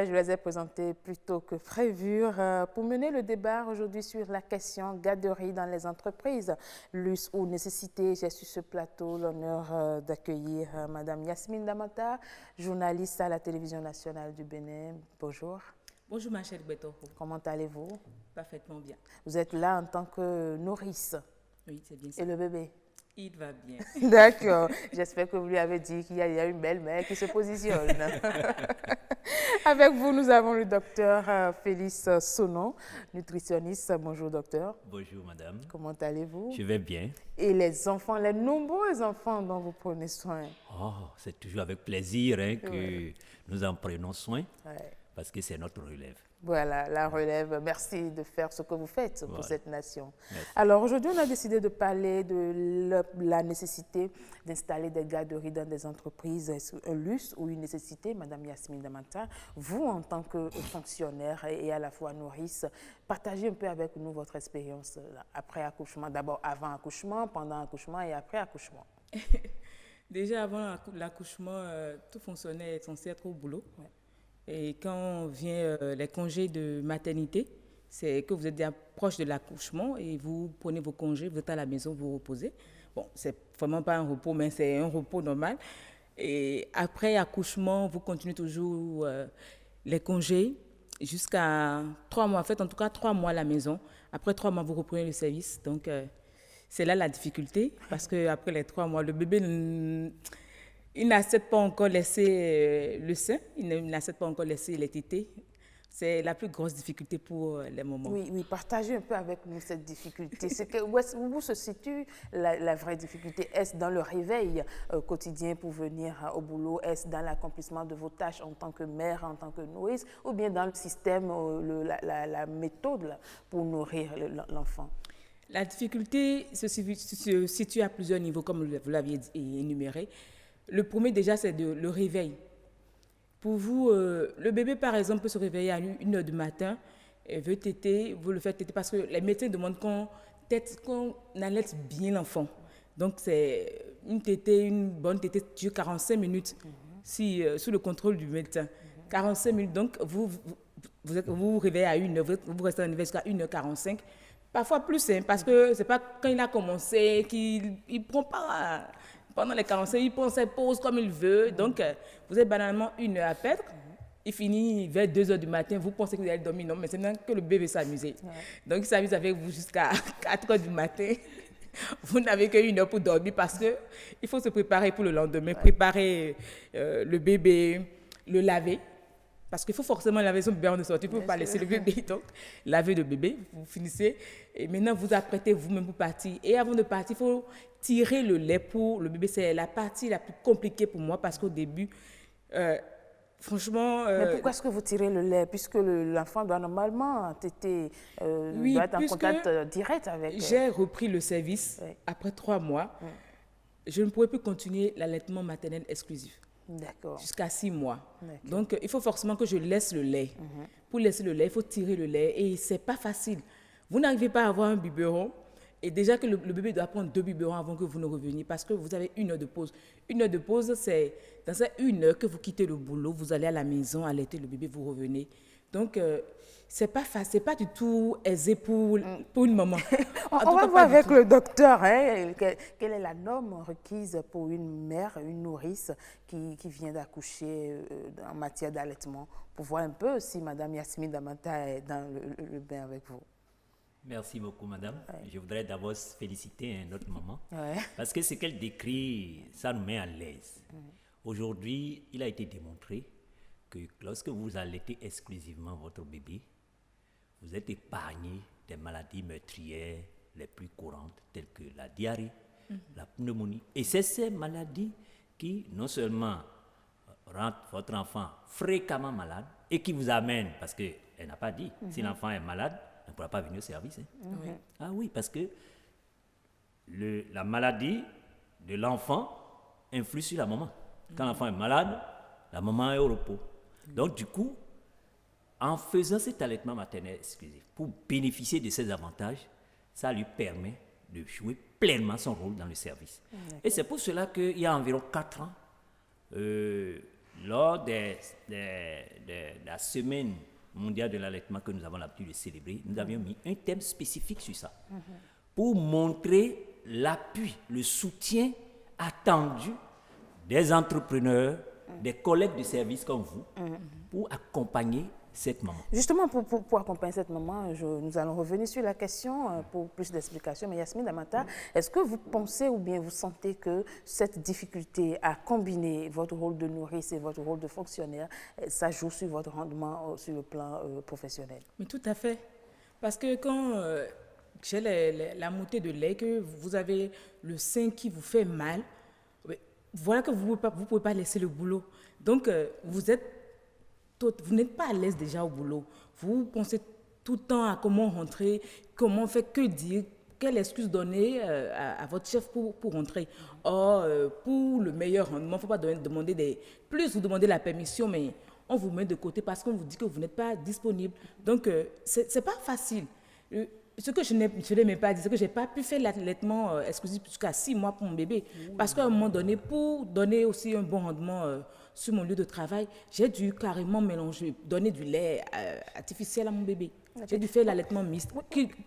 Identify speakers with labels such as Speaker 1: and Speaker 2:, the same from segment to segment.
Speaker 1: je les ai présentés plus tôt que prévu pour mener le débat aujourd'hui sur la question garderie dans les entreprises, luxe ou nécessité. J'ai sur ce plateau l'honneur d'accueillir Madame Yasmine Damata, journaliste à la télévision nationale du Bénin. Bonjour.
Speaker 2: Bonjour ma chère Beto.
Speaker 1: Comment allez-vous?
Speaker 2: Parfaitement bien.
Speaker 1: Vous êtes là en tant que nourrice.
Speaker 2: Oui, c'est bien ça.
Speaker 1: Et le bébé?
Speaker 2: Il va bien.
Speaker 1: D'accord. J'espère que vous lui avez dit qu'il y a une belle-mère qui se positionne. Avec vous, nous avons le docteur Félix Sonon, nutritionniste. Bonjour docteur.
Speaker 3: Bonjour madame.
Speaker 1: Comment allez-vous?
Speaker 3: Je vais bien.
Speaker 1: Et les enfants, les nombreux enfants dont vous prenez soin?
Speaker 3: Oh, c'est toujours avec plaisir que nous en prenons soin parce que c'est notre relève.
Speaker 1: Voilà, la relève. Merci de faire ce que vous faites pour cette nation.
Speaker 3: Merci.
Speaker 1: Alors aujourd'hui, on a décidé de parler de la nécessité d'installer des garderies dans des entreprises. Est-ce un luxe ou une nécessité? Madame Yasmine Damata, vous, en tant que fonctionnaire et à la fois nourrice, partagez un peu avec nous votre expérience après accouchement. D'abord avant accouchement, pendant accouchement et après accouchement.
Speaker 2: Déjà avant l'accouchement, tout fonctionnait censé être au boulot. Ouais. Et quand vient les congés de maternité, c'est que vous êtes déjà proche de l'accouchement et vous prenez vos congés, vous êtes à la maison, vous reposez. Bon, c'est vraiment pas un repos, mais c'est un repos normal. Et après accouchement, vous continuez toujours les congés jusqu'à 3 mois. En fait, en tout cas, 3 mois à la maison. Après 3 mois, vous reprenez le service. Donc, c'est là la difficulté parce qu'après les 3 mois, le bébé... Il n'accepte pas encore laisser le sein, il n'accepte pas encore laisser les tétés. C'est la plus grosse difficulté pour les mamans.
Speaker 1: Oui, partagez un peu avec nous cette difficulté. Où se situe la vraie difficulté? Est-ce dans le réveil quotidien pour venir au boulot? Est-ce dans l'accomplissement de vos tâches en tant que mère, en tant que nourrice? Ou bien dans le système, la méthode pour nourrir l'enfant?
Speaker 2: La difficulté se situe à plusieurs niveaux, comme vous l'aviez énuméré. Le premier, déjà, c'est le réveil. Pour vous, le bébé, par exemple, peut se réveiller à 1h du matin et veut téter, vous le faites téter parce que les médecins demandent qu'on allaite bien l'enfant. Donc, c'est une bonne tétée dure 45 minutes sous le contrôle du médecin. 45 minutes, donc vous vous réveillez à 1h, vous restez en éveil jusqu'à 1h45. Parfois plus, parce que ce n'est pas quand il a commencé qu'il ne prend pas... Pendant les 45, il prend ses pauses comme il veut. Donc, vous avez banalement 1 heure à perdre. Il finit vers 2h du matin. Vous pensez que vous allez dormir. Non, mais c'est maintenant que le bébé s'amuse. Donc, il s'amuse avec vous jusqu'à 4h du matin. Vous n'avez que 1 heure pour dormir parce qu'il faut se préparer pour le lendemain. Préparer le bébé, le laver. Parce qu'il faut forcément laver son bébé avant de sortir. Il ne faut pas laisser le bébé. Donc, laver le bébé, vous finissez. Et maintenant, vous apprêtez vous-même pour partir. Et avant de partir, il faut tirer le lait pour le bébé. C'est la partie la plus compliquée pour moi parce qu'au début, franchement...
Speaker 1: Mais pourquoi est-ce que vous tirez le lait? Puisque l'enfant doit normalement doit être en contact direct avec...
Speaker 2: J'ai repris le service après 3 mois. Je ne pourrais plus continuer l'allaitement maternel exclusif.
Speaker 1: D'accord.
Speaker 2: Jusqu'à 6 mois. Donc, il faut forcément que je laisse le lait. Pour laisser le lait, il faut tirer le lait. Et ce n'est pas facile. Vous n'arrivez pas à avoir un biberon. Et déjà que le bébé doit prendre 2 biberons avant que vous ne reveniez parce que vous avez 1 heure de pause. 1 heure de pause, c'est dans cette 1 heure que vous quittez le boulot, vous allez à la maison, allaiter le bébé, vous revenez. Donc, c'est pas facile, c'est pas du tout aisé pour une maman.
Speaker 1: On va voir avec le docteur, quelle est la norme requise pour une mère, une nourrice qui vient d'accoucher en matière d'allaitement, pour voir un peu si Madame Yasmine Damata est dans le bain avec vous.
Speaker 3: Merci beaucoup, madame. Je voudrais d'abord féliciter notre maman parce que ce qu'elle décrit, ça nous met à l'aise. Aujourd'hui, il a été démontré que lorsque vous allaitez exclusivement votre bébé, vous êtes épargné des maladies meurtrières les plus courantes, telles que la diarrhée, la pneumonie. Et c'est ces maladies qui, non seulement rendent votre enfant fréquemment malade et qui vous amènent, parce qu'elle n'a pas dit, si l'enfant est malade, elle ne pourra pas venir au service. Ah oui, parce que la maladie de l'enfant influe sur la maman. Quand l'enfant est malade, la maman est au repos. Donc, du coup, en faisant cet allaitement maternel exclusif, pour bénéficier de ces avantages, ça lui permet de jouer pleinement son rôle dans le service. Et c'est pour cela qu'il y a environ 4 ans, lors de la semaine mondiale de l'allaitement que nous avons l'habitude de célébrer, nous avions mis un thème spécifique sur ça, pour montrer l'appui, le soutien attendu des entrepreneurs, des collègues de service comme vous, pour accompagner cette maman.
Speaker 1: Justement, pour accompagner cette maman, nous allons revenir sur la question pour plus d'explications. Mais Yasmine Damata, est-ce que vous pensez ou bien vous sentez que cette difficulté à combiner votre rôle de nourrice et votre rôle de fonctionnaire, ça joue sur votre rendement sur le plan professionnel?
Speaker 2: Mais tout à fait. Parce que quand j'ai la montée de lait, que vous avez le sein qui vous fait mal, voilà que vous ne pouvez pas laisser le boulot. Donc, vous n'êtes pas à l'aise déjà au boulot. Vous pensez tout le temps à comment rentrer, comment faire, que dire, quelle excuse donner à votre chef pour rentrer. Or, pour le meilleur rendement, il ne faut pas demander plus vous demandez la permission, mais on vous met de côté parce qu'on vous dit que vous n'êtes pas disponible. Donc, ce n'est pas facile. Ce que je n'ai même pas dit, c'est que je n'ai pas pu faire l'allaitement exclusif jusqu'à 6 mois pour mon bébé. Parce qu'à un moment donné, pour donner aussi un bon rendement sur mon lieu de travail, j'ai dû carrément donner du lait artificiel à mon bébé. J'ai dû faire l'allaitement mixte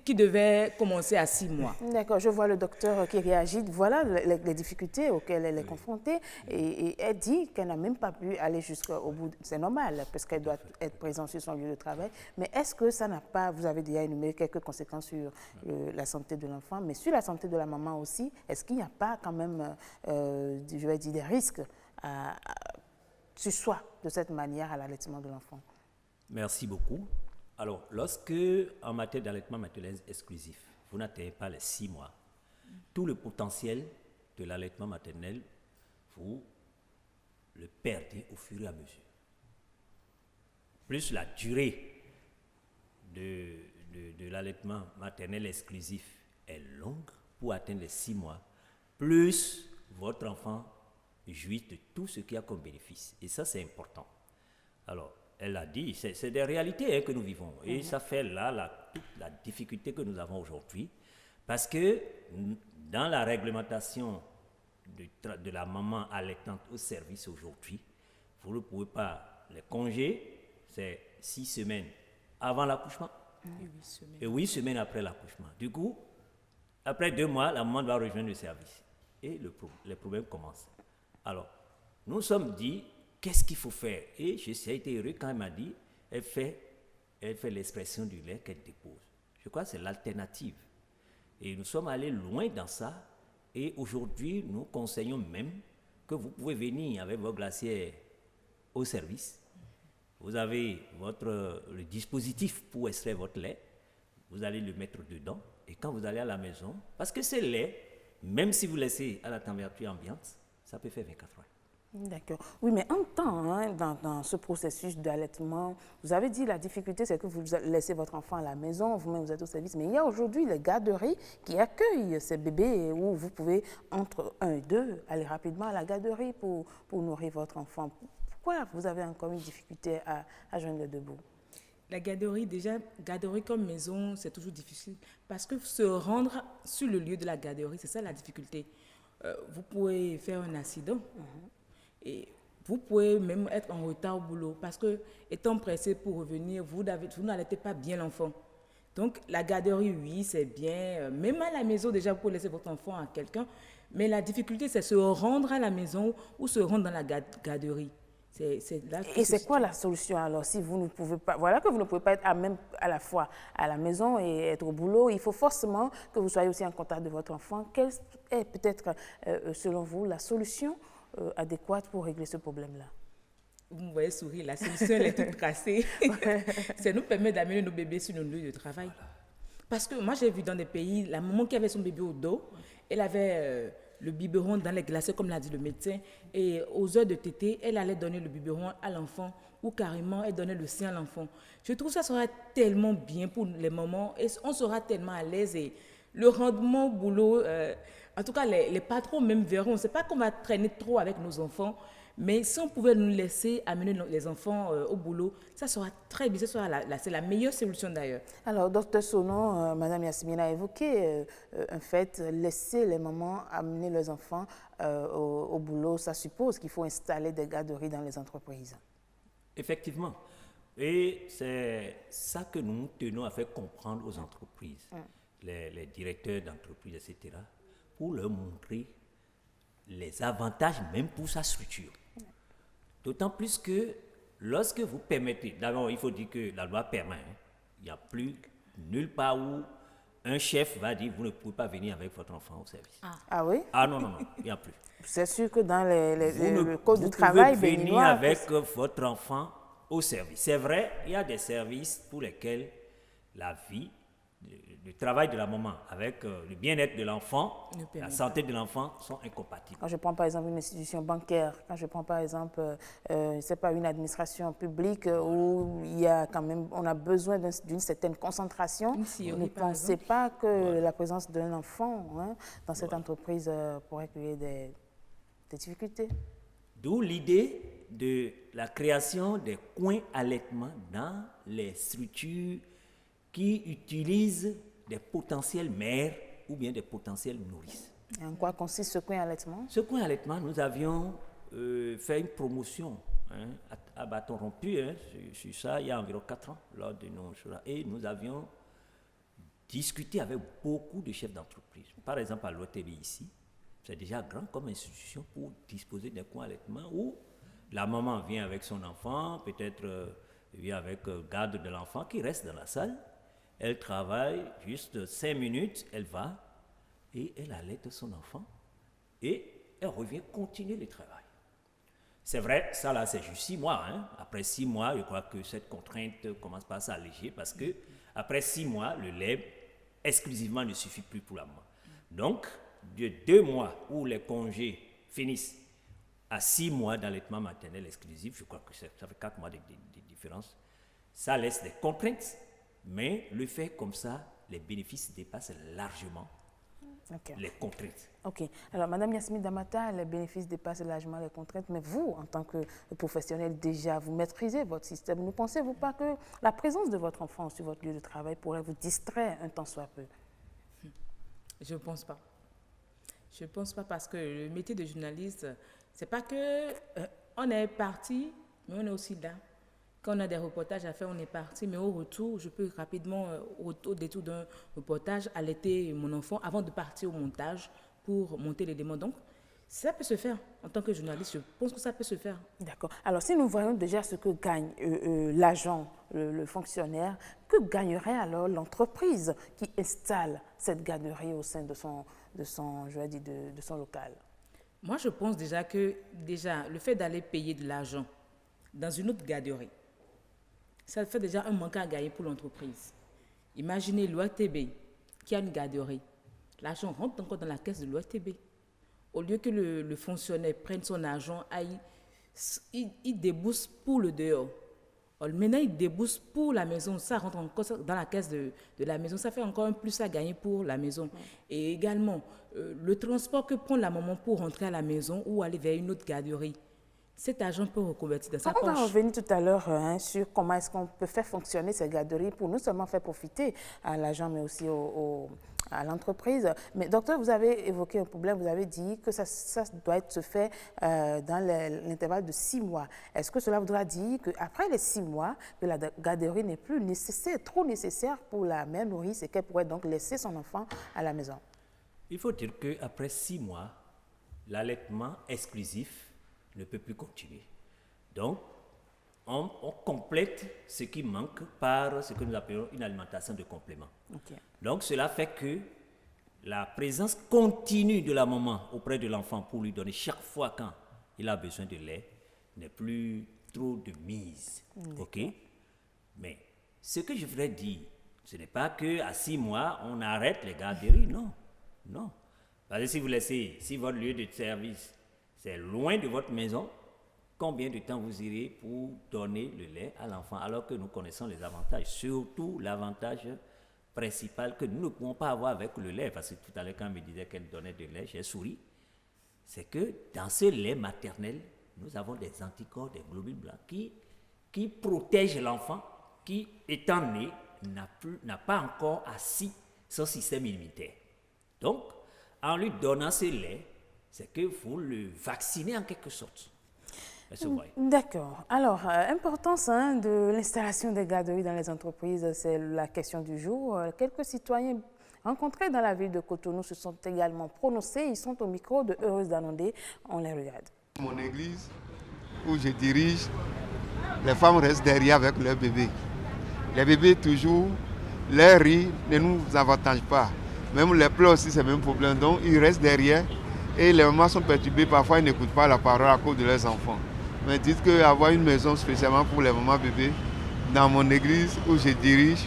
Speaker 2: qui devait commencer à 6 mois.
Speaker 1: D'accord, je vois le docteur qui réagit. Voilà les difficultés auxquelles elle est confrontée. Et elle dit qu'elle n'a même pas pu aller jusqu'au bout. C'est normal, parce qu'elle doit être présente sur son lieu de travail. Mais est-ce que ça n'a pas, vous avez déjà énuméré quelques conséquences sur la santé de l'enfant, mais sur la santé de la maman aussi, est-ce qu'il n'y a pas quand même, je vais dire, des risques sur soi de cette manière à l'allaitement de l'enfant?
Speaker 3: Merci beaucoup. Alors, lorsque, en matière d'allaitement maternel exclusif, vous n'atteignez pas les 6 mois, tout le potentiel de l'allaitement maternel, vous le perdez au fur et à mesure. Plus la durée de l'allaitement maternel exclusif est longue pour atteindre les 6 mois, plus votre enfant jouit de tout ce qu'il y a comme bénéfice. Et ça, c'est important. Alors, elle a dit, c'est des réalités que nous vivons. Et ça fait là toute la difficulté que nous avons aujourd'hui. Parce que dans la réglementation de la maman allaitante au service aujourd'hui, vous ne pouvez pas, les congés, c'est 6 semaines avant l'accouchement et 8 semaines après l'accouchement. Du coup, après 2 mois, la maman doit rejoindre le service. Et les problèmes commencent. Alors, nous nous sommes dit, qu'est-ce qu'il faut faire? Et j'ai été heureux quand elle m'a dit, elle fait l'expression du lait qu'elle dépose. Je crois que c'est l'alternative. Et nous sommes allés loin dans ça. Et aujourd'hui, nous conseillons même que vous pouvez venir avec vos glacières au service. Vous avez le dispositif pour extraire votre lait. Vous allez le mettre dedans. Et quand vous allez à la maison, parce que ce lait, même si vous laissez à la température ambiante, ça peut faire 24 heures.
Speaker 1: D'accord. Oui, mais en temps, dans ce processus d'allaitement, vous avez dit la difficulté, c'est que vous laissez votre enfant à la maison, vous-même vous êtes au service. Mais il y a aujourd'hui les garderies qui accueillent ces bébés où vous pouvez, entre 1 et 2, aller rapidement à la garderie pour nourrir votre enfant. Pourquoi vous avez encore une difficulté à joindre les deux bouts?
Speaker 2: La garderie, garderie comme maison, c'est toujours difficile. Parce que se rendre sur le lieu de la garderie, c'est ça la difficulté. Vous pouvez faire un accident. Et vous pouvez même être en retard au boulot parce que, étant pressé pour revenir, vous n'allaitez pas bien l'enfant. Donc, la garderie, oui, c'est bien. Même à la maison, déjà, vous pouvez laisser votre enfant à quelqu'un. Mais la difficulté, c'est se rendre à la maison ou se rendre dans la garderie.
Speaker 1: Et c'est quoi la solution alors si vous ne pouvez pas, voilà que vous ne pouvez pas être à la fois à la maison et être au boulot, il faut forcément que vous soyez aussi en contact de votre enfant. Quelle est peut-être, selon vous, la solution adéquate pour régler ce problème-là?
Speaker 2: Vous me voyez sourire, la solution elle est toute tracée. Ça nous permet d'amener nos bébés sur nos lieux de travail. Parce que moi j'ai vu dans des pays, la maman qui avait son bébé au dos, elle avait le biberon dans les glaciers, comme l'a dit le médecin, et aux heures de tétée, elle allait donner le biberon à l'enfant ou carrément elle donnait le sein à l'enfant. Je trouve que ça sera tellement bien pour les mamans et on sera tellement à l'aise et le rendement au boulot, En tout cas, les patrons même verront. C'est pas qu'on va traîner trop avec nos enfants, mais si on pouvait nous laisser amener les enfants au boulot, ça sera très bien. C'est la meilleure solution d'ailleurs.
Speaker 1: Alors, docteur Sono, Madame Yasmine a évoqué un fait, laisser les mamans amener leurs enfants au boulot, ça suppose qu'il faut installer des garderies dans les entreprises.
Speaker 3: Effectivement. Et c'est ça que nous tenons à faire comprendre aux entreprises, les directeurs d'entreprises, etc., pour leur montrer les avantages même pour sa structure. D'autant plus que lorsque vous permettez, d'abord il faut dire que la loi permet, il n'y a plus nulle part où un chef va dire vous ne pouvez pas venir avec votre enfant au service.
Speaker 1: Ah oui?
Speaker 3: Ah non, il n'y a plus.
Speaker 1: C'est sûr que dans le code du
Speaker 3: travail,
Speaker 1: travail
Speaker 3: vous pouvez venir
Speaker 1: béninois,
Speaker 3: avec votre enfant au service. C'est vrai, il y a des services pour lesquels la vie, le travail de la maman avec le bien-être de l'enfant, la santé de l'enfant sont incompatibles.
Speaker 1: quand je prends par exemple une institution bancaire, quand je prends par exemple, c'est pas une administration publique où il y a quand même, on a besoin d'une certaine concentration, vous ne pensez pas que la présence d'un enfant dans cette entreprise pourrait créer des difficultés?
Speaker 3: D'où l'idée de la création des coins allaitement dans les structures qui utilisent des potentiels mères ou bien des potentiels nourrices.
Speaker 1: Et en quoi consiste ce coin allaitement?
Speaker 3: Ce coin allaitement, nous avions fait une promotion à bâton rompu sur ça il y a environ 4 ans lors de nos choses. Et nous avions discuté avec beaucoup de chefs d'entreprise. Par exemple, à l'OTB ici, c'est déjà grand comme institution pour disposer d'un coin allaitement où la maman vient avec son enfant, peut-être vient avec garde de l'enfant qui reste dans la salle. Elle travaille juste 5 minutes, elle va et elle allaite son enfant et elle revient continuer le travail. C'est vrai, ça là c'est juste 6 mois. Après 6 mois, je crois que cette contrainte commence par s'alléger parce que après 6 mois, le lait exclusivement ne suffit plus pour la maman. Donc, de 2 mois où les congés finissent à 6 mois d'allaitement maternel exclusif, je crois que ça fait 4 mois de différence, ça laisse des contraintes, mais le fait comme ça, les bénéfices dépassent largement les contraintes.
Speaker 1: Ok. Alors, Madame Yasmine Damata, les bénéfices dépassent largement les contraintes, mais vous, en tant que professionnel déjà, vous maîtrisez votre système. Ne pensez-vous pas que la présence de votre enfant sur votre lieu de travail pourrait vous distraire un temps soit peu?
Speaker 2: Je ne pense pas. Je ne pense pas parce que le métier de journaliste, c'est pas que on est parti, mais on est aussi là. Quand on a des reportages à faire, on est parti, mais au retour, je peux rapidement, au détour d'un reportage, allaiter mon enfant avant de partir au montage pour monter les démons. Donc, ça peut se faire. En tant que journaliste, je pense que ça peut se faire.
Speaker 1: D'accord. Alors, si nous voyons déjà ce que gagne l'agent, le fonctionnaire, que gagnerait alors l'entreprise qui installe cette garderie au sein de son local?
Speaker 2: Moi, je pense déjà que le fait d'aller payer de l'argent dans une autre garderie, ça fait déjà un manque à gagner pour l'entreprise. Imaginez l'OTB qui a une garderie. L'argent rentre encore dans la caisse de l'OTB. Au lieu que le fonctionnaire prenne son argent, il débourse pour le dehors. Maintenant, il débourse pour la maison. Ça rentre encore dans la caisse de la maison. Ça fait encore un plus à gagner pour la maison. Et également, le transport que prend la maman pour rentrer à la maison ou aller vers une autre garderie, cet argent peut reconvertir dans sa poche.
Speaker 1: On va revenir tout à l'heure sur comment est-ce qu'on peut faire fonctionner ces garderies pour non seulement faire profiter à l'agent, mais aussi à l'entreprise. Mais docteur, vous avez évoqué un problème, vous avez dit que ça doit se faire dans l'intervalle de 6 mois. Est-ce que cela voudra dire qu'après les 6 mois, que la garderie n'est plus nécessaire, trop nécessaire pour la mère nourrice et qu'elle pourrait donc laisser son enfant à la maison?
Speaker 3: Il faut dire qu'après 6 mois, l'allaitement exclusif ne peut plus continuer. Donc, on complète ce qui manque par ce que nous appelons une alimentation de complément.
Speaker 1: Okay.
Speaker 3: Donc, cela fait que la présence continue de la maman auprès de l'enfant pour lui donner chaque fois quand il a besoin de lait n'est plus trop de mise. OK? Mais ce que je voudrais dire, ce n'est pas qu'à 6 mois, on arrête les garderies. Non. Non. Parce que si votre lieu de service c'est loin de votre maison, combien de temps vous irez pour donner le lait à l'enfant alors que nous connaissons les avantages, surtout l'avantage principal que nous ne pouvons pas avoir avec le lait, parce que tout à l'heure, quand elle me disait qu'elle donnait de lait, j'ai souri, c'est que dans ce lait maternel, nous avons des anticorps, des globules blancs qui protègent l'enfant qui, étant né, n'a pas encore assis son système immunitaire. Donc, en lui donnant ce lait, c'est que vous le vaccinez en quelque sorte.
Speaker 1: D'accord. Alors, importance de l'installation des garderies dans les entreprises, c'est la question du jour. Quelques citoyens rencontrés dans la ville de Cotonou se sont également prononcés. Ils sont au micro de Heureuse Danondé. On les regarde.
Speaker 4: Mon église, où je dirige, les femmes restent derrière avec leurs bébés. Les bébés, toujours, leur riz ne nous avantage pas. Même les pleurs aussi, c'est le même problème. Donc, ils restent derrière et les mamans sont perturbées. Parfois, ils n'écoutent pas la parole à cause de leurs enfants. Mais dites qu'avoir une maison spécialement pour les mamans bébés, dans mon église où je dirige,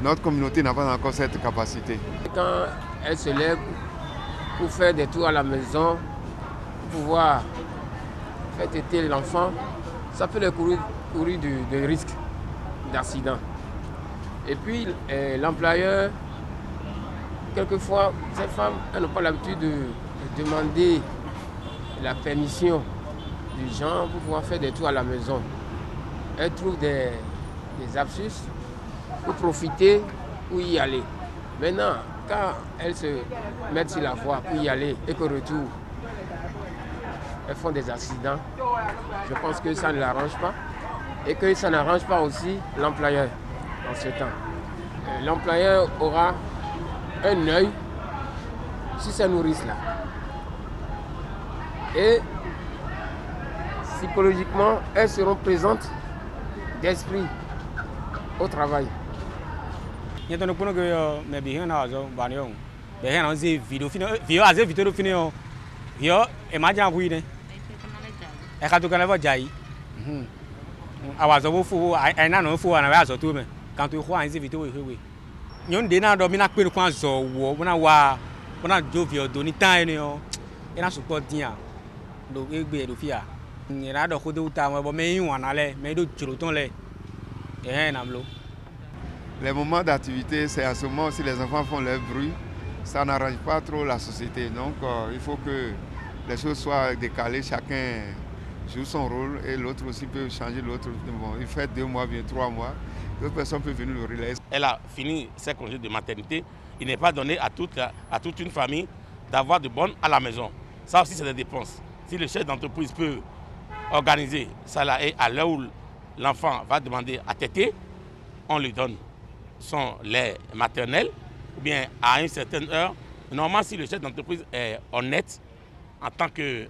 Speaker 4: notre communauté n'a pas encore cette capacité.
Speaker 5: Quand elle se lève pour faire des tours à la maison, pour pouvoir faire téter l'enfant, ça peut leur courir de risques d'accident. Et puis l'employeur, quelquefois, ces femmes n'ont pas l'habitude de demander la permission des gens pour pouvoir faire des tours à la maison. Elles trouvent des absus pour profiter, pour y aller. Maintenant, quand elles se mettent sur la voie pour y aller et qu'au retour, elles font des accidents, je pense que ça ne l'arrange pas et que ça n'arrange pas aussi l'employeur en ce temps. L'employeur aura un œil sur ces nourrices-là. Et psychologiquement, elles seront présentes d'esprit au travail.
Speaker 4: Les moments d'activité, c'est à ce moment si les enfants font leur bruit, ça n'arrange pas trop la société. Donc il faut que les choses soient décalées, chacun joue son rôle et l'autre aussi peut changer l'autre. Bon, il fait 2 mois, bien 3 mois, d'autres personnes peuvent venir le relayer.
Speaker 6: Elle a fini ses congés de maternité. Il n'est pas donné à toute une famille d'avoir de bonnes à la maison. Ça aussi, c'est des dépenses. Si le chef d'entreprise peut organiser ça là et à l'heure où l'enfant va demander à téter, on lui donne son lait maternel, ou bien à une certaine heure. Normalement, si le chef d'entreprise est honnête en tant qu'un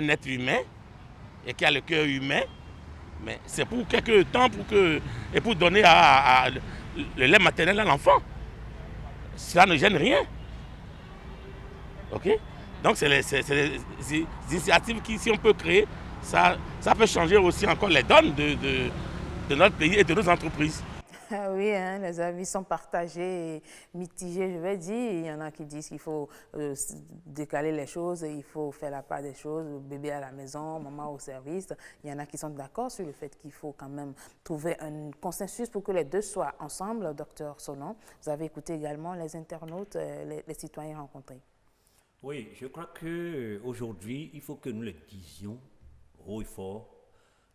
Speaker 6: être humain et qui a le cœur humain, mais c'est pour quelques temps et pour donner le lait maternel à l'enfant. Ça ne gêne rien. Ok? Donc c'est des initiatives qui, si on peut créer, ça peut changer aussi encore les donnes de notre pays et de nos entreprises.
Speaker 1: Oui, les avis sont partagés et mitigés, je vais dire. Il y en a qui disent qu'il faut décaler les choses, il faut faire la part des choses, bébé à la maison, maman au service. Il y en a qui sont d'accord sur le fait qu'il faut quand même trouver un consensus pour que les deux soient ensemble. Docteur Sonon, vous avez écouté également les internautes, les citoyens rencontrés.
Speaker 3: Oui, je crois qu'aujourd'hui, il faut que nous le disions haut et fort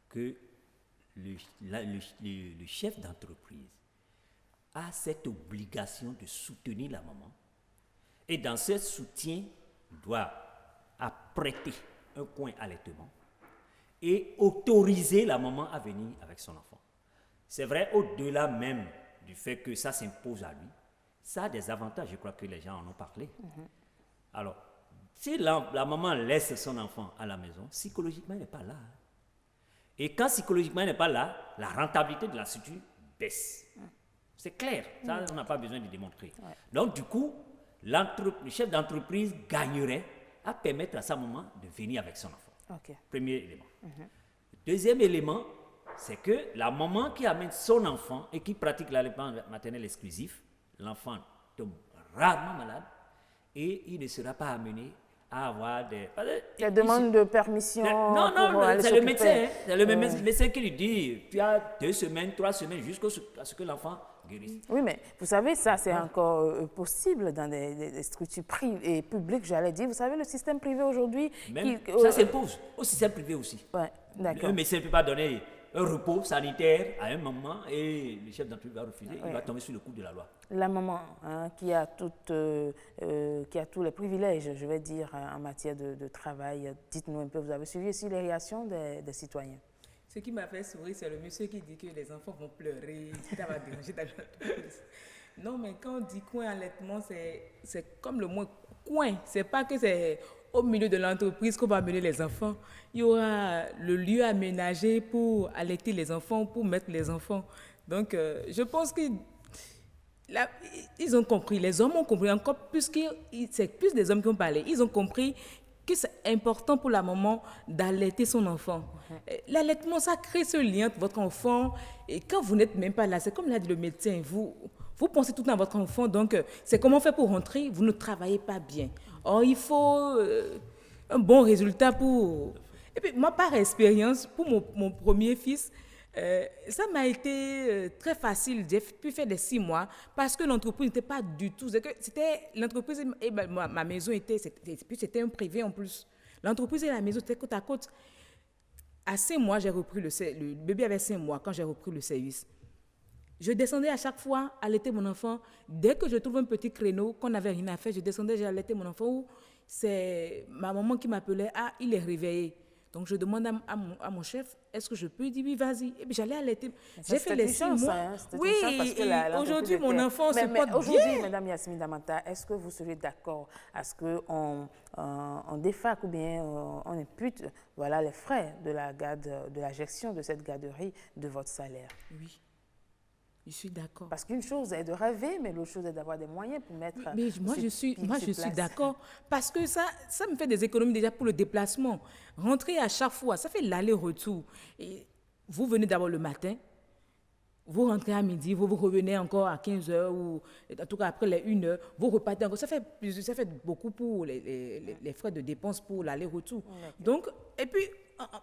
Speaker 3: que le chef d'entreprise a cette obligation de soutenir la maman et dans ce soutien doit apprêter un coin allaitement et autoriser la maman à venir avec son enfant. C'est vrai, au-delà même du fait que ça s'impose à lui, ça a des avantages, je crois que les gens en ont parlé. Alors, si la maman laisse son enfant à la maison, psychologiquement, elle n'est pas là. Et quand psychologiquement, elle n'est pas là, la rentabilité de la structure baisse. C'est clair, ça, on n'a pas besoin de démontrer. Ouais. Donc, du coup, le chef d'entreprise gagnerait à permettre à sa maman de venir avec son enfant. Okay. Premier élément. Deuxième élément, c'est que la maman qui amène son enfant et qui pratique l'allaitement maternel exclusif, l'enfant tombe rarement malade et il ne sera pas amené à avoir des
Speaker 1: demandes de permission.
Speaker 3: Non, c'est le médecin. C'est le médecin qui lui dit tu as 2 semaines, 3 semaines jusqu'à ce que l'enfant guérisse.
Speaker 1: Oui, mais vous savez, ça, c'est encore possible dans des structures privées et publiques, j'allais dire. Vous savez, le système privé aujourd'hui...
Speaker 3: Ça s'impose au système privé aussi.
Speaker 1: Oui, d'accord.
Speaker 3: Un médecin ne peut pas donner un repos sanitaire à un moment et le chef d'entreprise va refuser, il va tomber sur le coup de la loi.
Speaker 1: La maman qui a tous les privilèges, je vais dire, en matière de travail, dites-nous un peu, vous avez suivi aussi les réactions des citoyens?
Speaker 2: Ce qui m'a fait sourire, c'est le monsieur qui dit que les enfants vont pleurer, ça va déranger dans l'entreprise. Non, mais quand on dit coin allaitement, c'est comme le mot coin. C'est pas que c'est au milieu de l'entreprise qu'on va amener les enfants. Il y aura le lieu aménagé pour allaiter les enfants, pour mettre les enfants. Donc, je pense qu'ils ont compris, les hommes ont compris encore plus que c'est plus des hommes qui ont parlé. Ils ont compris que c'est important pour la maman d'allaiter son enfant. L'allaitement, ça crée ce lien entre votre enfant. Et quand vous n'êtes même pas là, c'est comme l'a dit le médecin, vous pensez tout le temps à votre enfant, donc c'est comment faire pour rentrer, vous ne travaillez pas bien. Or, il faut un bon résultat pour... Et puis, moi, par expérience, pour mon premier fils, ça m'a été très facile. J'ai pu faire des 6 mois parce que l'entreprise n'était pas du tout... L'entreprise et ma maison c'était un privé en plus. L'entreprise et la maison étaient côte à côte. À 5 mois, j'ai repris le bébé avait 5 mois quand j'ai repris le service. Je descendais à chaque fois allaiter mon enfant. Dès que je trouve un petit créneau, qu'on n'avait rien à faire, je descendais, j'allaitais mon enfant. Ou c'est ma maman qui m'appelait, il est réveillé. Donc, je demande à mon chef, est-ce que je peux? Il dit, oui, vas-y. Et puis, j'allais allaiter. J'ai fait les 6 mois.
Speaker 1: Oui, et
Speaker 2: aujourd'hui, mon enfant se porte bien.
Speaker 1: Aujourd'hui, Mme Yasmine Damanta, est-ce que vous serez d'accord à ce qu'on défaque ou bien on impute les frais de la gestion de cette garderie de votre salaire?
Speaker 2: Oui. Je suis d'accord.
Speaker 1: Parce qu'une chose est de rêver, mais l'autre chose est d'avoir des moyens pour mettre...
Speaker 2: Mais moi, je suis d'accord. Parce que ça me fait des économies déjà pour le déplacement. Rentrer à chaque fois, ça fait l'aller-retour. Et vous venez d'abord le matin, vous rentrez à midi, vous revenez encore à 15h ou en tout cas après les 1h, vous repartez encore. Ça fait beaucoup pour les frais de dépenses pour l'aller-retour. Donc, et puis,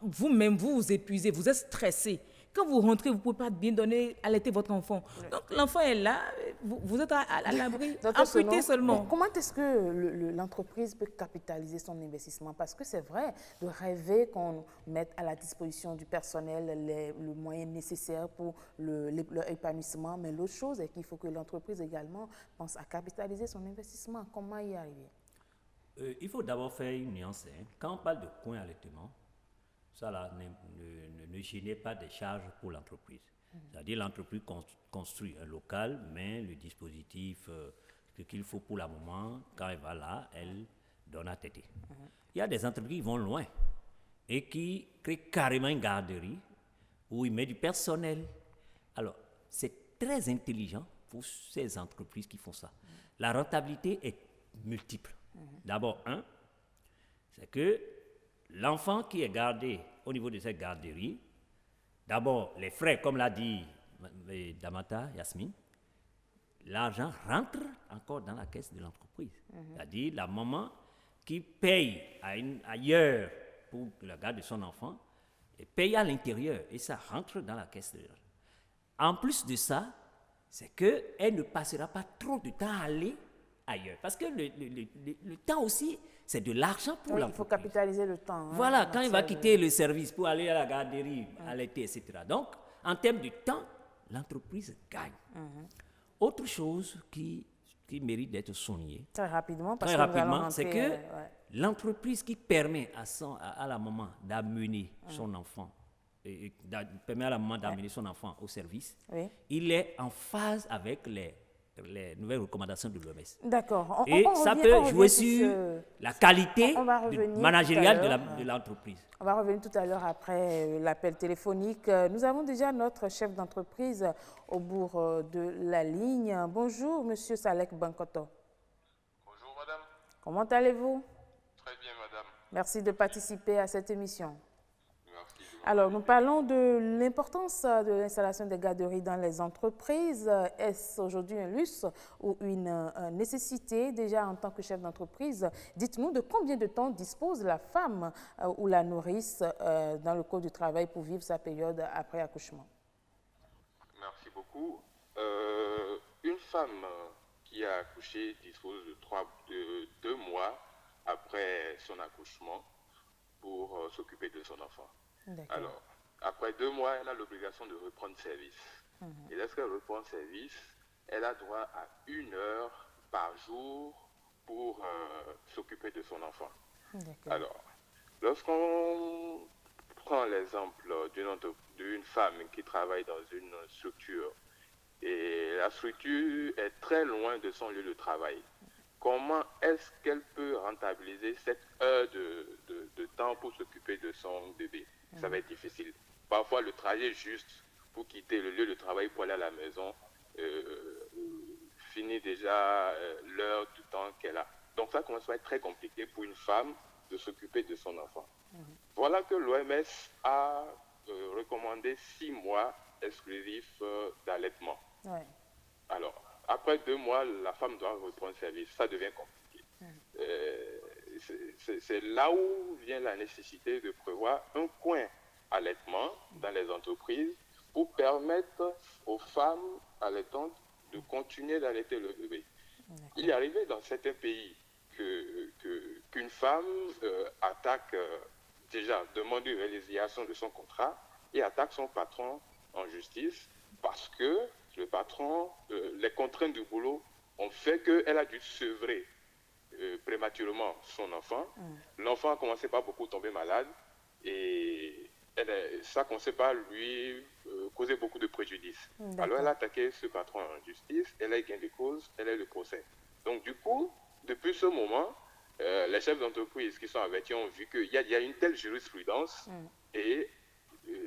Speaker 2: vous-même, vous vous épuisez, vous êtes stressé. Quand vous rentrez, vous ne pouvez pas bien allaiter votre enfant. Donc, l'enfant est là, vous êtes à l'abri, amputé seulement.
Speaker 1: Comment est-ce que l'entreprise peut capitaliser son investissement? Parce que c'est vrai, de rêver qu'on mette à la disposition du personnel le moyen nécessaire pour leur épanouissement, mais l'autre chose est qu'il faut que l'entreprise également pense à capitaliser son investissement. Comment y arriver?
Speaker 3: Il faut d'abord faire une nuance. Quand on parle de coin allaitement, ça là, ne gênez pas des charges pour l'entreprise. C'est-à-dire l'entreprise construit un local, mais le dispositif, ce qu'il faut pour la maman, quand elle va là, elle donne à téter. Il y a des entreprises qui vont loin et qui créent carrément une garderie où ils mettent du personnel. Alors, c'est très intelligent pour ces entreprises qui font ça. La rentabilité est multiple. D'abord, c'est que l'enfant qui est gardé au niveau de cette garderie, d'abord, les frais, comme l'a dit Damanta, Yasmine, l'argent rentre encore dans la caisse de l'entreprise. C'est-à-dire la maman qui paye ailleurs pour la garde de son enfant, et paye à l'intérieur et ça rentre dans la caisse de l'entreprise. En plus de ça, c'est qu'elle ne passera pas trop de temps à aller ailleurs. Parce que le temps aussi, c'est de l'argent pour l'entreprise.
Speaker 1: Il faut capitaliser le temps.
Speaker 3: Voilà, quand il va quitter le service pour aller à la garderie, allaiter, etc. Donc, en termes de temps, l'entreprise gagne. Autre chose qui mérite d'être soulignée,
Speaker 1: très rapidement,
Speaker 3: c'est que l'entreprise qui permet à la maman d'amener son enfant, permet à la maman d'amener son enfant au service, il est en phase avec les nouvelles recommandations de l'OMS.
Speaker 1: D'accord.
Speaker 3: Et ça peut jouer sur la qualité managériale de l'entreprise.
Speaker 1: On va revenir tout à l'heure après l'appel téléphonique. Nous avons déjà notre chef d'entreprise au bout de la ligne. Bonjour, Monsieur Salek Bankoto.
Speaker 7: Bonjour, madame.
Speaker 1: Comment allez-vous?
Speaker 7: Très bien, madame.
Speaker 1: Merci de participer à cette émission.
Speaker 7: Merci.
Speaker 1: Alors, nous parlons de l'importance de l'installation des garderies dans les entreprises. Est-ce aujourd'hui un luxe ou une nécessité? Déjà, en tant que chef d'entreprise, dites-nous de combien de temps dispose la femme ou la nourrice dans le code du travail pour vivre sa période après accouchement?
Speaker 7: Merci beaucoup. Une femme qui a accouché dispose de 2 mois après son accouchement pour s'occuper de son enfant. Alors, après 2 mois, elle a l'obligation de reprendre service. Et lorsqu'elle reprend service, elle a droit à 1 heure par jour pour s'occuper de son enfant. Alors, lorsqu'on prend l'exemple d'une femme qui travaille dans une structure et la structure est très loin de son lieu de travail, comment est-ce qu'elle peut rentabiliser cette heure de temps pour s'occuper de son bébé? Ça va être difficile. Parfois, le trajet juste pour quitter le lieu de travail pour aller à la maison finit déjà l'heure du temps qu'elle a. Donc ça commence à être très compliqué pour une femme de s'occuper de son enfant. Voilà que l'OMS a recommandé 6 mois exclusifs d'allaitement. Alors, après 2 mois, la femme doit reprendre service. Ça devient compliqué. C'est là où vient la nécessité de prévoir un coin allaitement dans les entreprises pour permettre aux femmes allaitantes de continuer d'allaiter le bébé. Il est arrivé dans certains pays qu'une femme demande une résiliation de son contrat et attaque son patron en justice parce que le patron, les contraintes du boulot ont fait qu'elle a dû sevrer prématurément son enfant. L'enfant a commencé par beaucoup tomber malade et ça a commencé par lui causer beaucoup de préjudice. Alors elle a attaqué ce patron en justice, elle a eu gain de cause, elle a eu le procès. Donc du coup, depuis ce moment, les chefs d'entreprise qui sont avertis ont vu qu'il y a une telle jurisprudence et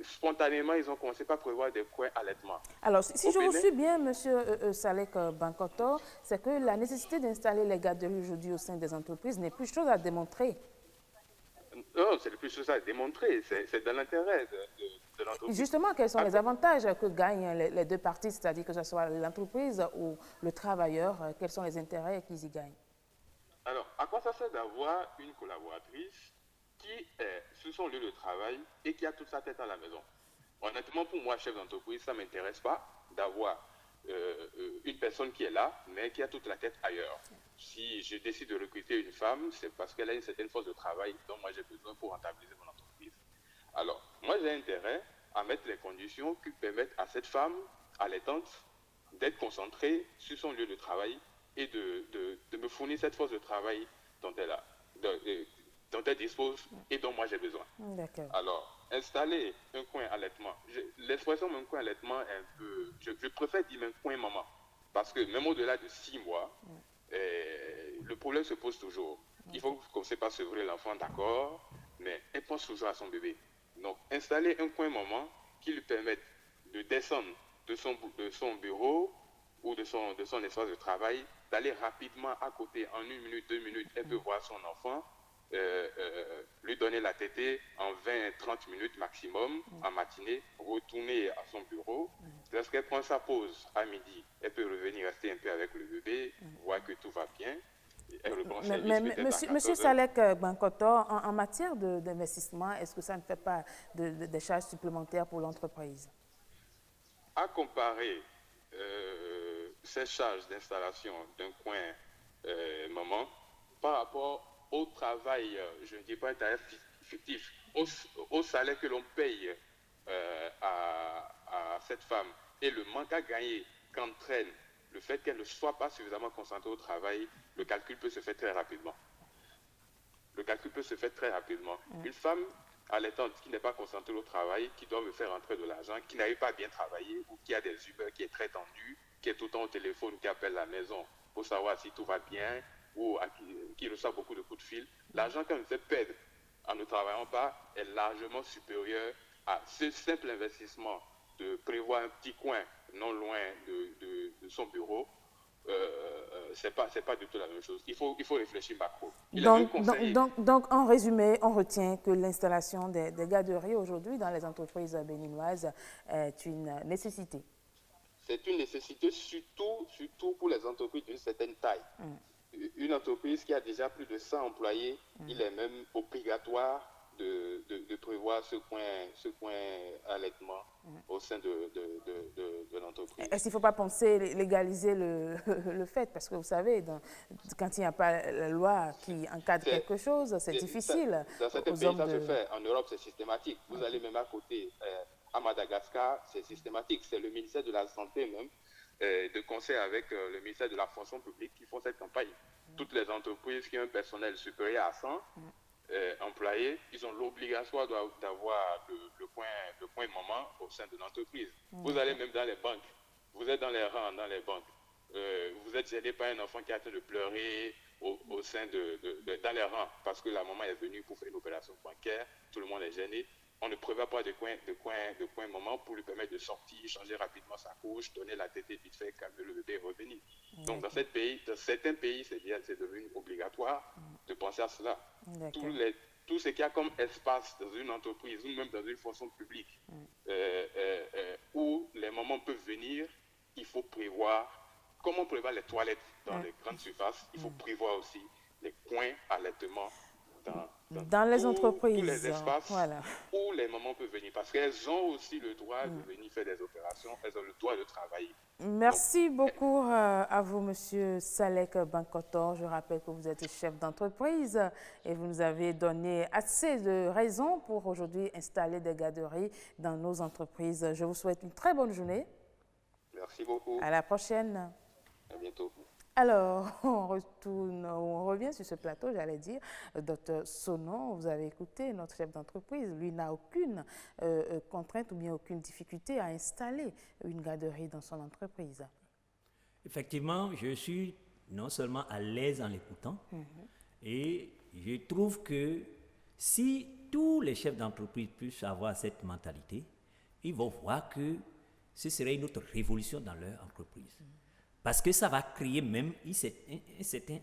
Speaker 7: spontanément, ils ont commencé par prévoir des coins allaitement.
Speaker 1: Alors, si je vous suis bien, M. Salek Bankoto, c'est que la nécessité d'installer les garderies aujourd'hui au sein des entreprises n'est plus chose à démontrer.
Speaker 7: Non, c'est plus chose à démontrer, c'est dans l'intérêt de l'entreprise.
Speaker 1: Justement, quels sont les avantages que gagnent les deux parties, c'est-à-dire que ce soit l'entreprise ou le travailleur, quels sont les intérêts qu'ils y gagnent?
Speaker 7: Alors, à quoi ça sert d'avoir une collaboratrice qui est sur son lieu de travail et qui a toute sa tête à la maison? Honnêtement, pour moi, chef d'entreprise, ça ne m'intéresse pas d'avoir une personne qui est là, mais qui a toute la tête ailleurs. Si je décide de recruter une femme, c'est parce qu'elle a une certaine force de travail dont moi j'ai besoin pour rentabiliser mon entreprise. Alors, moi j'ai intérêt à mettre les conditions qui permettent à cette femme allaitante d'être concentrée sur son lieu de travail et de me fournir cette force de travail dont elle dispose et dont moi j'ai besoin. Alors, installer un coin allaitement, l'expression même coin allaitement est un peu, je préfère dire même coin maman, parce que même au-delà de 6 mois, le problème se pose toujours. Il faut commencer par sevrer l'enfant, d'accord, mais elle pense toujours à son bébé. Donc, installer un coin maman qui lui permette de descendre de son bureau ou de son espace de travail, d'aller rapidement à côté, en 1 minute, 2 minutes, elle peut voir son enfant, lui donner la tétée en 20-30 minutes maximum en matinée, retourner à son bureau. Lorsqu'elle prend sa pause à midi, elle peut revenir rester un peu avec le bébé, voir que tout va bien.
Speaker 1: Monsieur Salek Bankoto, en matière d'investissement, est-ce que ça ne fait pas des charges supplémentaires pour l'entreprise?
Speaker 7: À comparer ces charges d'installation d'un coin maman par rapport au travail, je ne dis pas un tarif fictif, au salaire que l'on paye à cette femme et le manque à gagner qu'entraîne le fait qu'elle ne soit pas suffisamment concentrée au travail, le calcul peut se faire très rapidement. Une femme allaitante qui n'est pas concentrée au travail, qui doit me faire rentrer de l'argent, qui n'arrive pas à bien travailler ou qui a des humeurs qui est très tendue, qui est tout le temps au téléphone, qui appelle la maison pour savoir si tout va bien ou qui reçoit beaucoup de coups de fil, l'argent qu'elle me fait perdre en ne travaillant pas est largement supérieur à ce simple investissement de prévoir un petit coin non loin de son bureau. C'est pas du tout la même chose. Il faut réfléchir macro.
Speaker 1: Donc, en résumé, on retient que l'installation des garderies aujourd'hui dans les entreprises béninoises est une nécessité.
Speaker 7: C'est une nécessité surtout pour les entreprises d'une certaine taille. Une entreprise qui a déjà plus de 100 employés, il est même obligatoire de prévoir ce coin allaitement au sein de l'entreprise.
Speaker 1: Est-ce qu'il ne faut pas penser légaliser le fait? Parce que vous savez, quand il n'y a pas la loi qui encadre quelque chose, c'est difficile.
Speaker 7: Dans certains pays, ça se fait. En Europe, c'est systématique. Vous allez même à côté, à Madagascar, c'est systématique. C'est le ministère de la Santé même, de concert avec le ministère de la Fonction publique, qui font cette campagne. Toutes les entreprises qui ont un personnel supérieur à 100 employés, ils ont l'obligation d'avoir le point maman au sein de l'entreprise. Vous allez même dans les banques, vous êtes dans les rangs dans les banques, vous êtes gêné par un enfant qui a train de pleurer au sein dans les rangs parce que la maman est venue pour faire une opération bancaire, tout le monde est gêné. On ne prévoit pas de coin maman pour lui permettre de sortir, changer rapidement sa couche, donner la tétée vite fait, calmer le bébé et revenir. Donc dans certains pays, c'est devenu obligatoire de penser à cela. Tout ce qu'il y a comme espace dans une entreprise ou même dans une fonction publique où les mamans peuvent venir, il faut prévoir, comme on prévoit les toilettes dans les grandes surfaces, il faut prévoir aussi les coins allaitement
Speaker 1: dans les entreprises,
Speaker 7: tous les espaces où les mamans peuvent venir, parce qu'elles ont aussi le droit de venir faire des opérations, elles ont le droit de travailler.
Speaker 1: Merci beaucoup à vous, Monsieur Salek Bankotor. Je rappelle que vous êtes chef d'entreprise et vous nous avez donné assez de raisons pour aujourd'hui installer des garderies dans nos entreprises. Je vous souhaite une très bonne journée.
Speaker 7: Merci beaucoup.
Speaker 1: À la prochaine.
Speaker 7: À bientôt.
Speaker 1: Alors, on revient sur ce plateau, j'allais dire. Dr Sonon, vous avez écouté notre chef d'entreprise. Lui n'a aucune contrainte ou bien aucune difficulté à installer une garderie dans son entreprise.
Speaker 3: Effectivement, je suis non seulement à l'aise en l'écoutant, et je trouve que si tous les chefs d'entreprise puissent avoir cette mentalité, ils vont voir que ce serait une autre révolution dans leur entreprise. Parce que ça va créer même un certain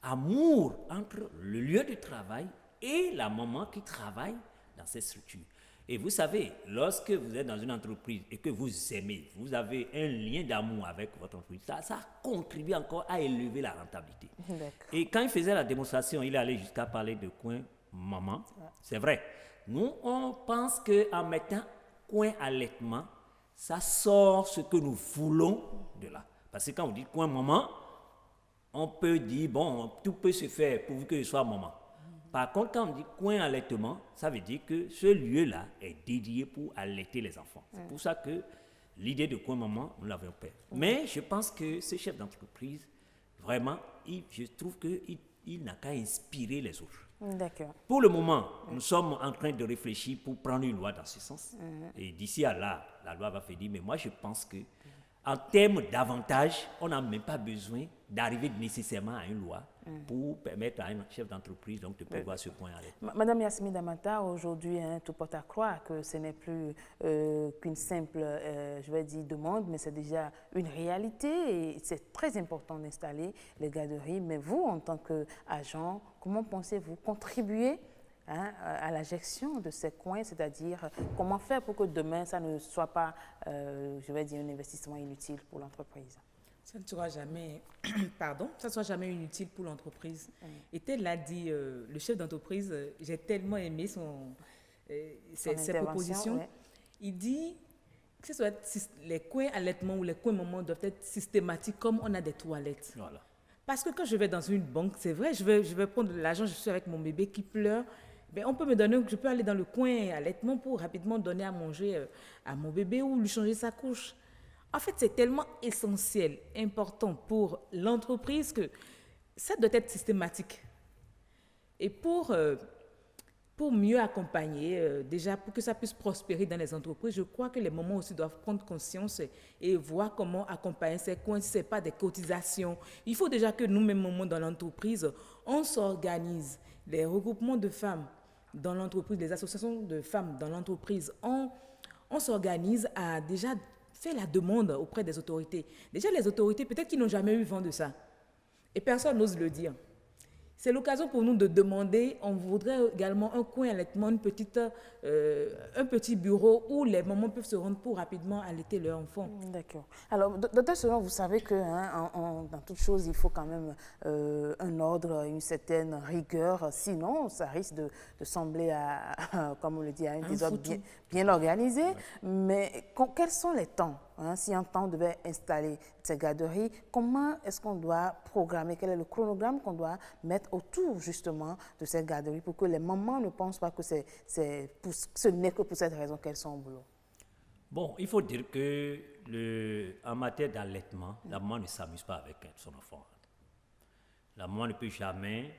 Speaker 3: amour entre le lieu de travail et la maman qui travaille dans cette structure. Et vous savez, lorsque vous êtes dans une entreprise et que vous aimez, vous avez un lien d'amour avec votre entreprise, ça contribue encore à élever la rentabilité. Et quand il faisait la démonstration, il allait jusqu'à parler de coin maman. C'est vrai. Nous, on pense qu'en mettant coin allaitement, ça sort ce que nous voulons de là. Parce que quand on dit coin maman, on peut dire, bon, tout peut se faire pourvu que ce soit maman. Par contre, quand on dit coin allaitement, ça veut dire que ce lieu-là est dédié pour allaiter les enfants. C'est pour ça que l'idée de coin maman, nous l'avons fait. Mais je pense que ce chef d'entreprise, vraiment, je trouve qu'il n'a qu'à inspirer les autres.
Speaker 1: D'accord.
Speaker 3: Pour le moment, nous sommes en train de réfléchir pour prendre une loi dans ce sens. Et d'ici à là, la loi va finir. Mais moi, je pense que en termes d'avantages, on n'a même pas besoin d'arriver nécessairement à une loi pour permettre à un chef d'entreprise donc, de prévoir ce point à
Speaker 1: Madame Yasmine Damata, aujourd'hui, tout porte à croire que ce n'est plus qu'une simple, je vais dire, demande, mais c'est déjà une réalité et c'est très important d'installer les garderies. Mais vous, en tant qu'agent, comment pensez-vous contribuer à la gestion de ces coins, c'est-à-dire comment faire pour que demain, ça ne soit pas, je vais dire, un investissement inutile pour l'entreprise?
Speaker 2: Ça ne sera jamais, ça ne sera jamais inutile pour l'entreprise. Et tel l'a dit le chef d'entreprise, j'ai tellement aimé ses propositions. Il dit que ce soit les coins allaitement ou les coins maman doivent être systématiques comme on a des toilettes.
Speaker 3: Voilà.
Speaker 2: Parce que quand je vais dans une banque, c'est vrai, je vais prendre de l'argent, je suis avec mon bébé qui pleure. Ben, on peut me donner, je peux aller dans le coin allaitement pour rapidement donner à manger à mon bébé ou lui changer sa couche. En fait, c'est tellement essentiel, important pour l'entreprise que ça doit être systématique. Et pour mieux accompagner, déjà pour que ça puisse prospérer dans les entreprises, je crois que les mamans aussi doivent prendre conscience et voir comment accompagner ces coins, si ce n'est pas des cotisations. Il faut déjà que nous-mêmes, mamans dans l'entreprise, on s'organise. Les regroupements de femmes dans l'entreprise, les associations de femmes dans l'entreprise, on s'organise à déjà faire la demande auprès des autorités. Déjà, les autorités, peut-être qu'ils n'ont jamais eu vent de ça. Et personne n'ose le dire. C'est l'occasion pour nous de demander, on voudrait également un coin allaitement, un petit bureau où les mamans peuvent se rendre pour rapidement allaiter leur enfant.
Speaker 1: D'accord. Alors, docteur Selon, vous savez que dans toute chose, il faut quand même un ordre, une certaine rigueur. Sinon, ça risque de sembler, comme on le dit, à un désordre bien organisé. Ouais. Mais quels sont les temps? Si un temps devait installer ces garderies, comment est-ce qu'on doit programmer? Quel est le chronogramme qu'on doit mettre autour justement de ces garderies pour que les mamans ne pensent pas que ce n'est que pour cette raison qu'elles sont au boulot?
Speaker 3: Bon, il faut dire que en matière d'allaitement, la maman ne s'amuse pas avec son enfant. La maman ne peut jamais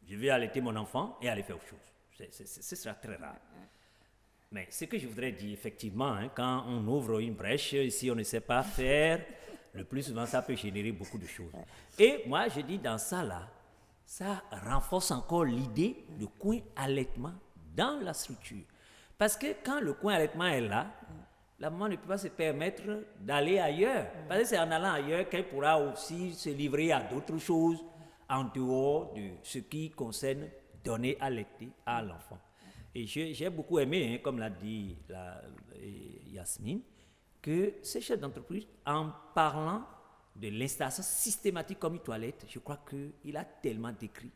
Speaker 3: je vais allaiter mon enfant et aller faire autre chose. Ce sera très rare. Mais ce que je voudrais dire, effectivement, quand on ouvre une brèche, si on ne sait pas faire, le plus souvent, ça peut générer beaucoup de choses. Et moi, je dis dans ça, là, ça renforce encore l'idée du coin allaitement dans la structure. Parce que quand le coin allaitement est là, la maman ne peut pas se permettre d'aller ailleurs. Parce que c'est en allant ailleurs qu'elle pourra aussi se livrer à d'autres choses en dehors de ce qui concerne donner à allaiter à l'enfant. Et j'ai beaucoup aimé, comme l'a dit Yasmine, que ces chefs d'entreprise, en parlant de l'installation systématique comme une toilette, je crois qu'il a tellement décrit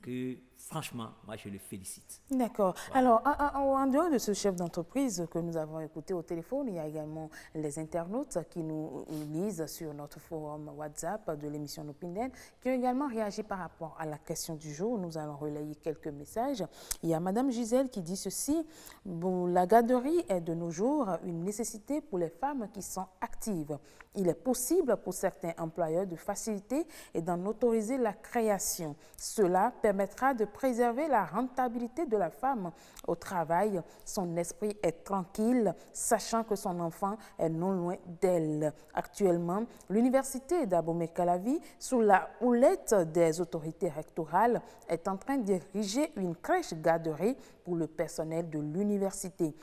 Speaker 3: que, franchement, moi, je le félicite.
Speaker 1: D'accord. Voilà. Alors, en dehors de ce chef d'entreprise que nous avons écouté au téléphone, il y a également les internautes qui nous lisent sur notre forum WhatsApp de l'émission Opinion, qui ont également réagi par rapport à la question du jour. Nous allons relayer quelques messages. Il y a Madame Gisèle qui dit ceci. Bon, la garderie est de nos jours une nécessité pour les femmes qui sont actives. Il est possible pour certains employeurs de faciliter et d'en autoriser la création. Cela permettra de préserver la rentabilité de la femme au travail. Son esprit est tranquille, sachant que son enfant est non loin d'elle. Actuellement, l'université d'Abomey-Calavi, sous la houlette des autorités rectorales, est en train d'ériger une crèche-garderie pour le personnel de l'université.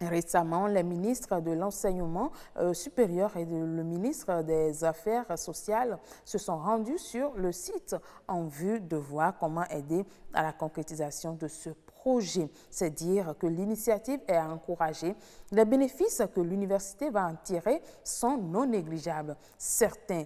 Speaker 1: Récemment, les ministres de l'enseignement supérieur et le ministre des Affaires sociales se sont rendus sur le site en vue de voir comment aider à la concrétisation de ce projet. C'est dire que l'initiative est à encourager. Les bénéfices que l'université va en tirer sont non négligeables. Certains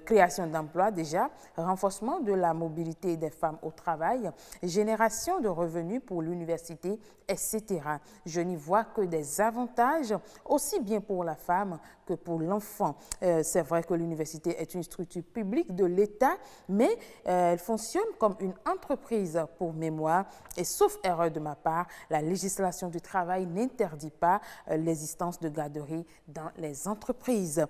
Speaker 1: création d'emplois déjà, renforcement de la mobilité des femmes au travail, génération de revenus pour l'université, etc. Je n'y vois que des avantages, aussi bien pour la femme que pour l'enfant. C'est vrai que l'université est une structure publique de l'État, mais elle fonctionne comme une entreprise pour mémoire et sauf erreur de ma part, la législation du travail n'interdit pas l'existence de garderies dans les entreprises.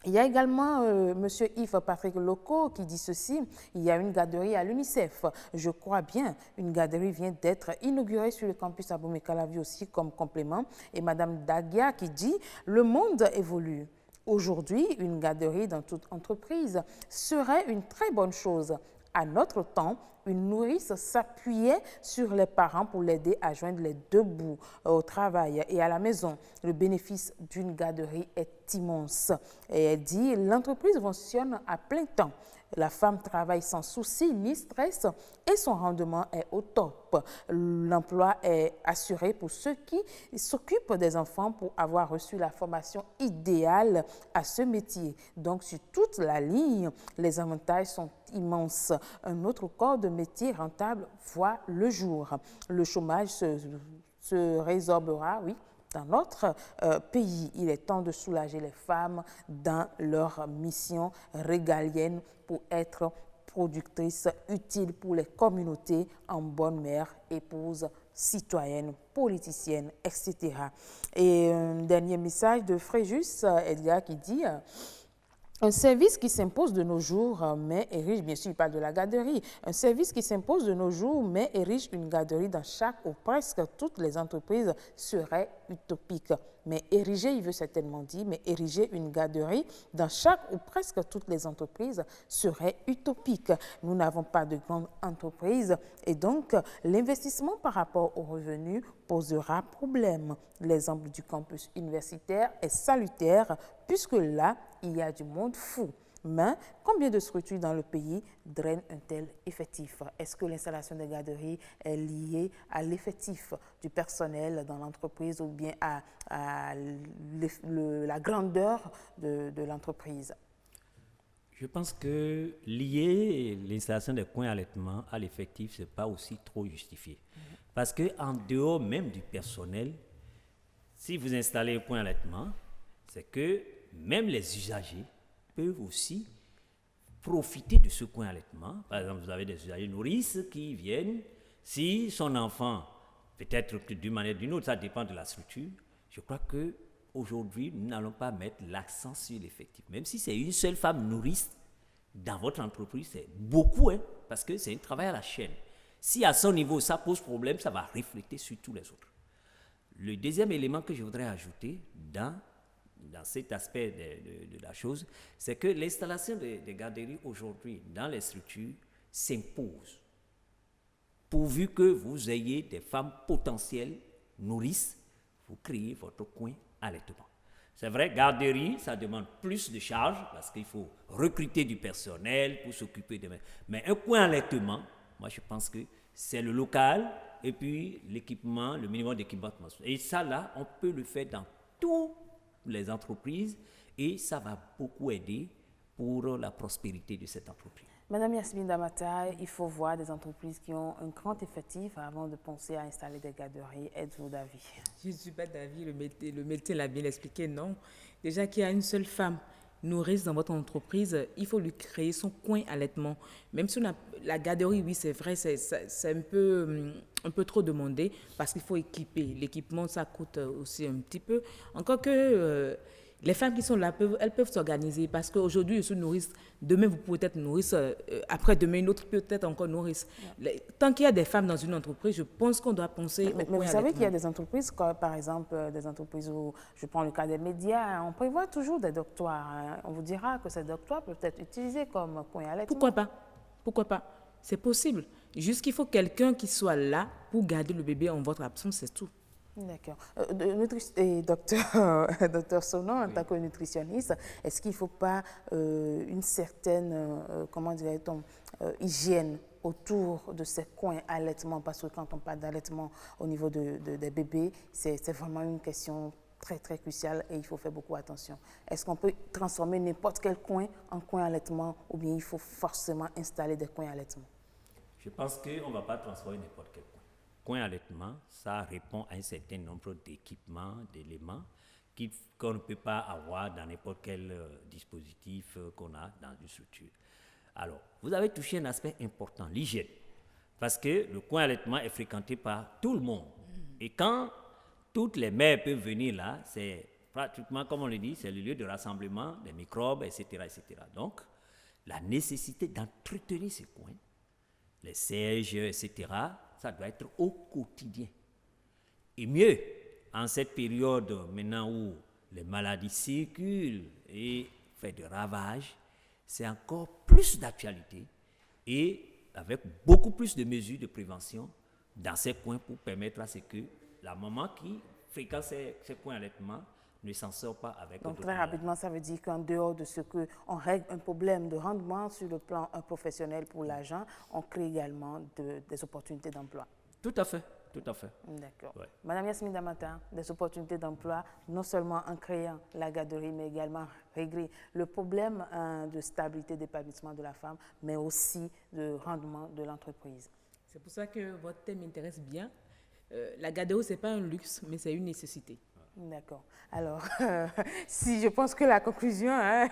Speaker 1: Il y a également M. Yves Patrick Loco qui dit ceci, il y a une garderie à l'UNICEF. Je crois bien, une garderie vient d'être inaugurée sur le campus Abomey-Calavi aussi comme complément. Et Mme Dagia qui dit, le monde évolue. Aujourd'hui, une garderie dans toute entreprise serait une très bonne chose. À notre temps, une nourrice s'appuyait sur les parents pour l'aider à joindre les deux bouts au travail et à la maison. Le bénéfice d'une garderie est immense. Et elle dit, l'entreprise fonctionne à plein temps. La femme travaille sans souci ni stress et son rendement est au top. L'emploi est assuré pour ceux qui s'occupent des enfants pour avoir reçu la formation idéale à ce métier. Donc, sur toute la ligne, les avantages sont immenses. Un autre corps de métier rentable voit le jour. Le chômage se résorbera, oui, dans notre pays. Il est temps de soulager les femmes dans leur mission régalienne pour être productrices utiles pour les communautés en bonne mère, épouse, citoyenne, politicienne, etc. Et un dernier message de Fréjus Edgar qui dit... Un service qui s'impose de nos jours, mais érige, bien sûr, il parle de la garderie, un service qui s'impose de nos jours, mais érige une garderie dans chaque ou presque toutes les entreprises serait utopique. Mais ériger, il veut certainement dire, mais ériger une garderie dans chaque ou presque toutes les entreprises serait utopique. Nous n'avons pas de grandes entreprises et donc l'investissement par rapport aux revenus posera problème. L'exemple du campus universitaire est salutaire puisque là, il y a du monde fou. Mais combien de structures dans le pays drainent un tel effectif? Est-ce que l'installation des garderies est liée à l'effectif du personnel dans l'entreprise ou bien à la grandeur de l'entreprise?
Speaker 3: Je pense que lier l'installation des coins allaitement à l'effectif, ce n'est pas aussi trop justifié. Parce qu'en dehors même du personnel, si vous installez un coin allaitement, c'est que même les usagers peuvent aussi profiter de ce coin allaitement. Par exemple, vous avez des usagers nourrices qui viennent. Si son enfant, peut-être d'une manière ou d'une autre, ça dépend de la structure, je crois qu'aujourd'hui, nous n'allons pas mettre l'accent sur l'effectif. Même si c'est une seule femme nourrice dans votre entreprise, c'est beaucoup, hein, parce que c'est un travail à la chaîne. Si à son niveau, ça pose problème, ça va refléter sur tous les autres. Le deuxième élément que je voudrais ajouter dans cet aspect de la chose, c'est que l'installation des garderies aujourd'hui dans les structures s'impose, pourvu que vous ayez des femmes potentielles nourrices, vous créez votre coin allaitement. C'est vrai, garderie, ça demande plus de charges parce qu'il faut recruter du personnel pour s'occuper de... Mais un coin allaitement, moi je pense que c'est le local et puis l'équipement, le minimum d'équipement. Et ça là, on peut le faire dans toutes les entreprises et ça va beaucoup aider pour la prospérité de cette entreprise.
Speaker 1: Madame Yasmine Damata, il faut voir des entreprises qui ont un grand effectif avant de penser à installer des garderies. Êtes-vous d'avis?
Speaker 2: Je ne suis pas d'avis, le médecin l'a bien expliqué, non. Déjà qu'il y a une seule femme nourrice dans votre entreprise, il faut lui créer son coin allaitement. Même si la garderie, oui, c'est vrai, c'est un peu trop demandé parce qu'il faut équiper. L'équipement, ça coûte aussi un petit peu. Encore que les femmes qui sont là, elles peuvent s'organiser parce qu'aujourd'hui, je suis nourrice. Demain, vous pouvez être nourrice. Après-demain, une autre peut être encore nourrice. Tant qu'il y a des femmes dans une entreprise, je pense qu'on doit penser
Speaker 1: mais vous savez qu'il y a des entreprises, comme, par exemple, des entreprises où, je prends le cas des médias, on prévoit toujours des doctoires. Hein. On vous dira que ces doctoires peuvent être utilisés comme coin allaitement.
Speaker 2: Pourquoi pas? Pourquoi pas? C'est possible. Juste qu'il faut quelqu'un qui soit là pour garder le bébé en votre absence, c'est tout.
Speaker 1: D'accord. Docteur Sonon, en tant que nutritionniste, est-ce qu'il ne faut pas une certaine, comment dirait-on, hygiène autour de ces coins allaitement? Parce que quand on parle d'allaitement au niveau des bébés, c'est vraiment une question très, très cruciale et il faut faire beaucoup attention. Est-ce qu'on peut transformer n'importe quel coin en coin allaitement ou bien il faut forcément installer des coins allaitement?
Speaker 3: Je pense qu'on ne va pas transformer n'importe quel coin. Coin allaitement, ça répond à un certain nombre d'équipements, d'éléments qu'on ne peut pas avoir dans n'importe quel dispositif qu'on a dans une structure. Alors, vous avez touché un aspect important, l'hygiène. Parce que le coin allaitement est fréquenté par tout le monde. Et quand toutes les mères peuvent venir là, c'est pratiquement, comme on le dit, c'est le lieu de rassemblement des microbes, etc., etc. Donc, la nécessité d'entretenir ces coins, les sièges, etc., ça doit être au quotidien. Et mieux, en cette période maintenant où les maladies circulent et font des ravages, c'est encore plus d'actualité et avec beaucoup plus de mesures de prévention dans ces coins pour permettre à ce que la maman qui fréquente ces coins allaitement ne s'en sort pas avec.
Speaker 1: Donc très rapidement, ça veut dire qu'en dehors de ce qu'on règle un problème de rendement sur le plan professionnel pour l'agent, on crée également des opportunités d'emploi.
Speaker 3: Tout à fait, tout à fait.
Speaker 1: D'accord. Ouais. Madame Yasmine Damata, des opportunités d'emploi, non seulement en créant la garderie, mais également régler le problème de stabilité d'épanouissement de la femme, mais aussi de rendement de l'entreprise.
Speaker 2: C'est pour ça que votre thème m'intéresse bien. La garderie, ce n'est pas un luxe, mais c'est une nécessité.
Speaker 1: D'accord. Alors, si je pense que la conclusion a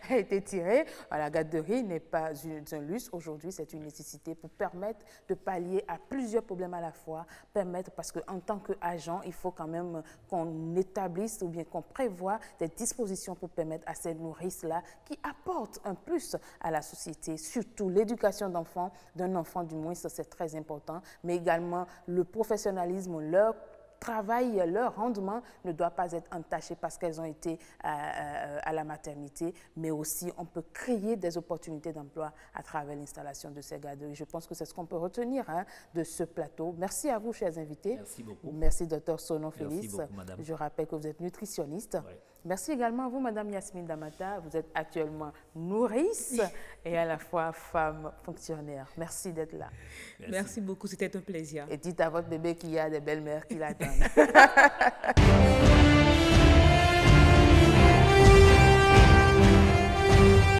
Speaker 1: été tirée, la garderie n'est pas un luxe. Aujourd'hui, c'est une nécessité pour permettre de pallier à plusieurs problèmes à la fois. Parce qu'en tant qu'agent, il faut quand même qu'on établisse ou bien qu'on prévoie des dispositions pour permettre à ces nourrices-là qui apportent un plus à la société, surtout l'éducation d'enfants, d'un enfant du moins, ça c'est très important, mais également le professionnalisme, leur travail, leur rendement ne doit pas être entaché parce qu'elles ont été à la maternité, mais aussi on peut créer des opportunités d'emploi à travers l'installation de ces garderies. Je pense que c'est ce qu'on peut retenir de ce plateau. Merci à vous, chers invités.
Speaker 3: Merci beaucoup.
Speaker 1: Merci, Dr Sonon Félix.
Speaker 3: Merci beaucoup, madame.
Speaker 1: Je rappelle que vous êtes nutritionniste.
Speaker 3: Ouais.
Speaker 1: Merci également à vous, Madame Yasmine Damata. Vous êtes actuellement nourrice et à la fois femme fonctionnaire. Merci d'être là.
Speaker 2: Merci beaucoup, c'était un plaisir.
Speaker 1: Et dites à votre bébé qu'il y a des belles-mères qui l'attendent.